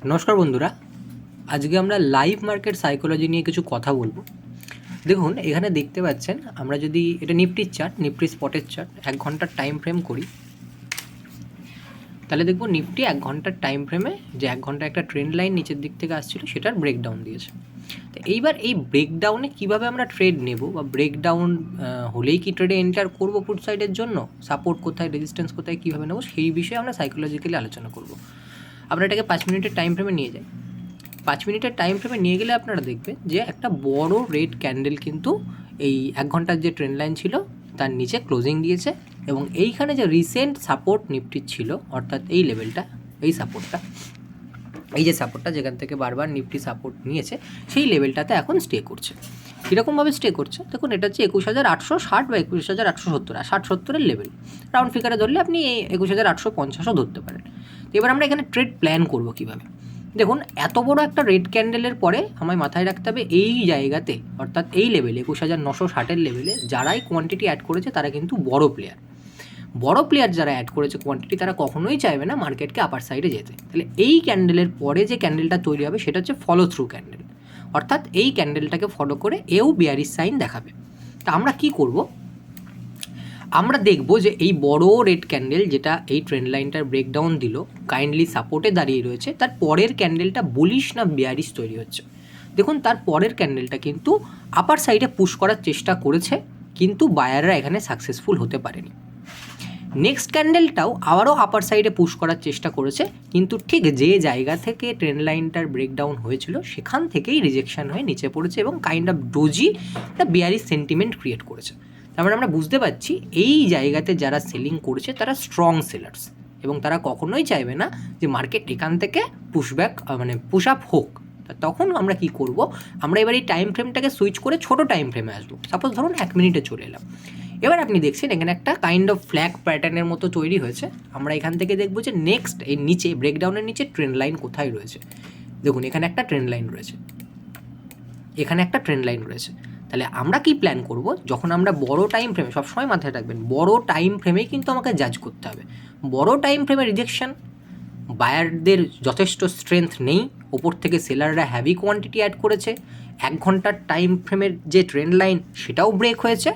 নমস্কার বন্ধুরা, আজকে আমরা লাইভ মার্কেট সাইকোলজি নিয়ে কিছু কথা বলবো। দেখুন, এখানে দেখতে পাচ্ছেন, আমরা যদি এটা নিফটির চার্ট, নিফটি স্পটের চার্ট 1 ঘন্টার টাইম ফ্রেম করি, তাহলে দেখব নিফটি 1 ঘন্টার টাইম ফ্রেমে যে 1 ঘন্টা একটা ট্রেন্ড লাইন নিচের দিক থেকে আসছিল সেটার ব্রেকডাউন দিয়েছে। তো এইবার এই ব্রেকডাউনে কীভাবে আমরা ট্রেড নেব বা ব্রেকডাউন হলেই কি ট্রেডে এন্টার করবো ফুট সাইডের জন্য, সাপোর্ট কোথায়, রেজিস্ট্যান্স কোথায়, কীভাবে নেবো, সেই বিষয়ে আমরা সাইকোলজিক্যালি আলোচনা করব। আমরা এটাকে 5 মিনিটের টাইম ফ্রেমে নিয়ে যাই। 5 মিনিটের টাইম ফ্রেমে নিয়ে গেলে আপনারা দেখবেন যে একটা বড় রেড ক্যান্ডেল কিন্তু এই 1 ঘন্টার যে ট্রেন্ড লাইন ছিল তার নিচে ক্লোজিং দিয়েছে, এবং এইখানে যে রিসেন্ট সাপোর্ট নিফটির ছিল, অর্থাৎ এই লেভেলটা, এই সাপোর্টটা, এই যে সাপোর্টটা যেখান থেকে বারবার নিফটি সাপোর্ট নিয়েছে, সেই লেভেলটাতে এখন স্টে করছে। কীরকমভাবে স্টে করছে দেখুন, এটা হচ্ছে 21,860 বা 21,870, 60-70-এর লেভেল। রাউন্ড ফিগারে ধরলে আপনি এই 21,850ও ধরতে পারেন। তো এবার আমরা এখানে ট্রেড প্ল্যান করবো কীভাবে। দেখুন, এত বড় একটা রেড ক্যান্ডেলের পরে আমায় মাথায় রাখতে হবে এই জায়গাতে, অর্থাৎ এই লেভেলে 21,960-এর লেভেলে যারাই কোয়ান্টিটি অ্যাড করেছে তারা কিন্তু বড় প্লেয়ার যারা অ্যাড করেছে কোয়ান্টিটি, তারা কখনোই চাইবে না মার্কেটকে আপার সাইডে যেতে। তাহলে এই ক্যান্ডেলের পরে যে ক্যান্ডেলটা তৈরি হবে সেটা হচ্ছে ফলো থ্রু ক্যান্ডেল, অর্থাৎ এই ক্যান্ডেলটাকে ফলো করে এও বিয়ারিশ সাইন দেখাবে। তা আমরা কি করব, আমরা দেখব যে এই বড় রেড ক্যান্ডেল যেটা এই ট্রেন্ড লাইনটার ব্রেকডাউন দিল, কাইন্ডলি সাপোর্টে দাঁড়িয়ে রয়েছে, তার পরের ক্যান্ডেলটা বুলিশ না বিয়ারিশ তৈরি হচ্ছে। দেখুন, তার পরের ক্যান্ডেলটা কিন্তু আপার সাইডে পুশ করার চেষ্টা করেছে, কিন্তু বায়াররা এখানে সাকসেসফুল হতে পারেনি। নেক্সট ক্যান্ডেলটাও আবারও আপার সাইডে পুশ করার চেষ্টা করেছে, কিন্তু ঠিক যে জায়গা থেকে ট্রেন্ড লাইনটার ব্রেকডাউন হয়েছিল সেখান থেকেই রিজেকশন হয়ে নিচে পড়েছে এবং কাইন্ড অফ ডোজি একটা বিয়ারিশ সেন্টিমেন্ট ক্রিয়েট করেছে। তারপরে আমরা বুঝতে পারছি এই জায়গাতে যারা সেলিং করেছে তারা স্ট্রং সেলার্স, এবং তারা কখনোই চাইবে না যে মার্কেট এখান থেকে পুশব্যাক পুশ আপ হোক। তখন আমরা কি করব, আমরা এবার এই টাইম ফ্রেমটাকে সুইচ করে ছোট টাইম ফ্রেমে আসবো। সাপোজ ধরুন 1 মিনিটে চলে এলাম। এবার আপনি দেখছেন এখানে একটা কাইন্ড অফ ফ্ল্যাগ প্যাটার্নের মতো তৈরি হয়েছে। আমরা এখান থেকে দেখবো যে নেক্সট এই নিচে ব্রেকডাউনের নিচে ট্রেন্ড লাইন কোথায় রয়েছে। দেখুন, এখানে একটা ট্রেন্ড লাইন রয়েছে, এখানে একটা ট্রেন্ড লাইন রয়েছে। তাহলে আমরা কি প্ল্যান করব, যখন আমরা বড় টাইম ফ্রেমে, সবসময় মাথায় রাখবেন বড় টাইম ফ্রেমেই কিন্তু আমাকে জাজ করতে হবে। বড় টাইম ফ্রেমে রিজেকশন, বায়ারদের যথেষ্ট স্ট্রেংথ নেই, ওপর থেকে সেলাররা হ্যাভি কোয়ান্টিটি অ্যাড করেছে, 1 ঘন্টার টাইম ফ্রেমের যে ট্রেন্ড লাইন সেটাও ব্রেক হয়েছে।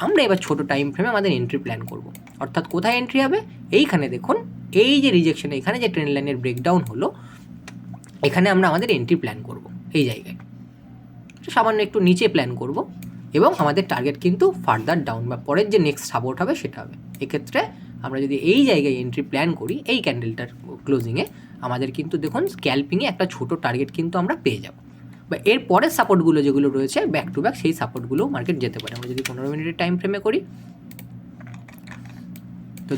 আমরা এবার ছোটো টাইম ফ্রেমে আমাদের এন্ট্রি প্ল্যান করব। অর্থাৎ কোথায় এন্ট্রি হবে, এইখানে দেখুন, এই যে রিজেকশন, এখানে যে ট্রেন্ড লাইনের ব্রেকডাউন হলো, এখানে আমরা আমাদের এন্ট্রি প্ল্যান করব। এই জায়গায় সামান্য একটু নিচে প্ল্যান করব, এবং আমাদের টার্গেট কিন্তু ফার্দার ডাউন বা পরের যে নেক্সট সাপোর্ট হবে সেটা হবে। এক্ষেত্রে আমরা যদি এই জায়গায় এন্ট্রি প্ল্যান করি, এই ক্যান্ডেলটার ক্লোজিংয়ে, আমাদের কিন্তু দেখুন স্ক্যাল্পিংয়ে একটা ছোটো টার্গেট কিন্তু আমরা পেয়ে যাব, বা এর পরের সাপোর্টগুলো যেগুলো রয়েছে ব্যাক টু ব্যাক, সেই সাপোর্টগুলোও মার্কেট যেতে পারে। আমরা যদি 15 মিনিটের টাইম ফ্রেমে করি, তো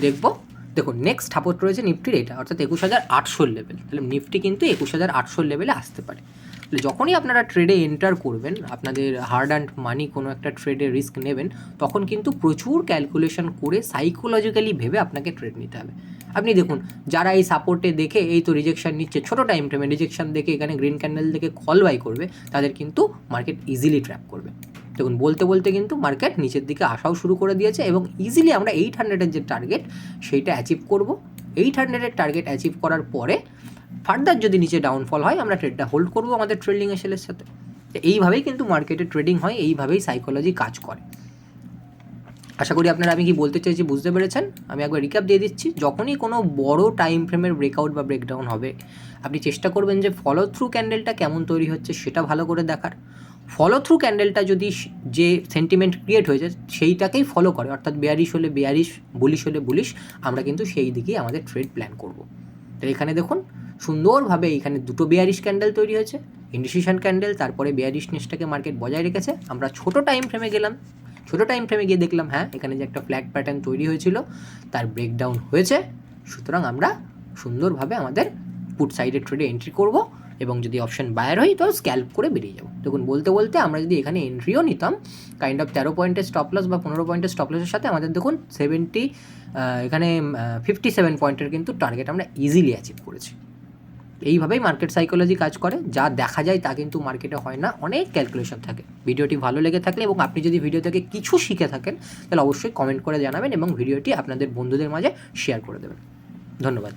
দেখুন নেক্সট সাপোর্ট রয়েছে নিফটির এটা, অর্থাৎ 21,800 লেভেল। তাহলে নিফটি কিন্তু 21,800 লেভেলে আসতে পারে। তাহলে যখনই আপনারা ট্রেডে এন্টার করবেন, আপনাদের হার্ড অ্যান্ড মানি কোনো একটা ট্রেডে রিস্ক নেবেন, তখন কিন্তু প্রচুর ক্যালকুলেশন করে সাইকোলজিক্যালি ভেবে আপনাকে ট্রেড নিতে হবে। আপনি দেখুন, যারা এই সাপোর্টে দেখে এই তো রিজেকশন নিচ্ছে, ছোটো টাইম ফ্রেমে রিজেকশন দেখে এখানে গ্রিন ক্যান্ডেল দেখে কল বাই করবে, তাদের কিন্তু মার্কেট ইজিলি ট্র্যাপ করবে। দেখুন, বলতে বলতে কিন্তু মার্কেট নিচের দিকে আসাও শুরু করে দিয়েছে, এবং ইজিলি আমরা 800-এর যে টার্গেট সেইটা অ্যাচিভ করব। 800-এর টার্গেট অ্যাচিভ করার পরে ফার্দার যদি নিচে ডাউনফল হয়, আমরা ট্রেডটা হোল্ড করবো আমাদের ট্রেডিং এসেলের সাথে। এইভাবেই কিন্তু মার্কেটে ট্রেডিং হয়, এইভাবেই সাইকোলজি কাজ করে। আশা করি আপনারা আমি কি বলতে চাইছি বুঝতে পেরেছেন। আমি একবার রিক্যাপ দিয়ে দিচ্ছি। যখনই কোনো বড় টাইম ফ্রেমের ব্রেকআউট বা ব্রেকডাউন হবে, আপনি চেষ্টা করবেন যে ফলো থ্রু ক্যান্ডেলটা কেমন তৈরি হচ্ছে সেটা ভালো করে দেখার। ফলো থ্রু ক্যান্ডেলটা যদি যে সেন্টিমেন্ট ক্রিয়েট হয়েছে সেইটাকেই ফলো করে, অর্থাৎ বেয়ারিশ হলে বেয়ারিশ, বুলিশ হলে বুলিশ, আমরা কিন্তু সেই দিকেই আমাদের ট্রেড প্ল্যান করব। তো এখানে দেখুন সুন্দরভাবে এইখানে দুটো বেয়ারিশ ক্যান্ডেল তৈরি হয়েছে, ইন্ডিসিশন ক্যান্ডেল, তারপরে বেয়ারিশনেসটাকে মার্কেট বজায় রেখেছে। আমরা ছোটো টাইম ফ্রেমে গেলাম, ছোটো টাইম ফ্রেমে গিয়ে দেখলাম হ্যাঁ, এখানে যে একটা ফ্ল্যাগ প্যাটার্ন তৈরি হয়েছিল তার ব্রেকডাউন হয়েছে। সুতরাং আমরা সুন্দরভাবে আমাদের পুট সাইডের ট্রেডে এন্ট্রি করব, এবং যদি অপশন বায়ার হয় তো স্ক্যাল্প করে বেরিয়ে যাবো। দেখুন, বলতে বলতে আমরা যদি এখানে এন্ট্রিও নিতাম, কাইন্ড অফ 13 পয়েন্টের স্টপ লস বা 15 পয়েন্টের স্টপ লসের সাথে আমাদের দেখুন 57 পয়েন্টের কিন্তু টার্গেট আমরা ইজিলি অ্যাচিভ করেছি। এইভাবেই মার্কেট সাইকোলজি কাজ করে। যা দেখা যায় তা কিন্তু মার্কেটে হয় না, অনেক ক্যালকুলেশন থাকে। ভিডিওটি ভালো লেগে থাকলে এবং আপনি যদি ভিডিও থেকে কিছু শিখে থাকেন, তাহলে অবশ্যই কমেন্ট করে জানাবেন এবং ভিডিওটি আপনাদের বন্ধুদের মাঝে শেয়ার করে দেবেন। ধন্যবাদ।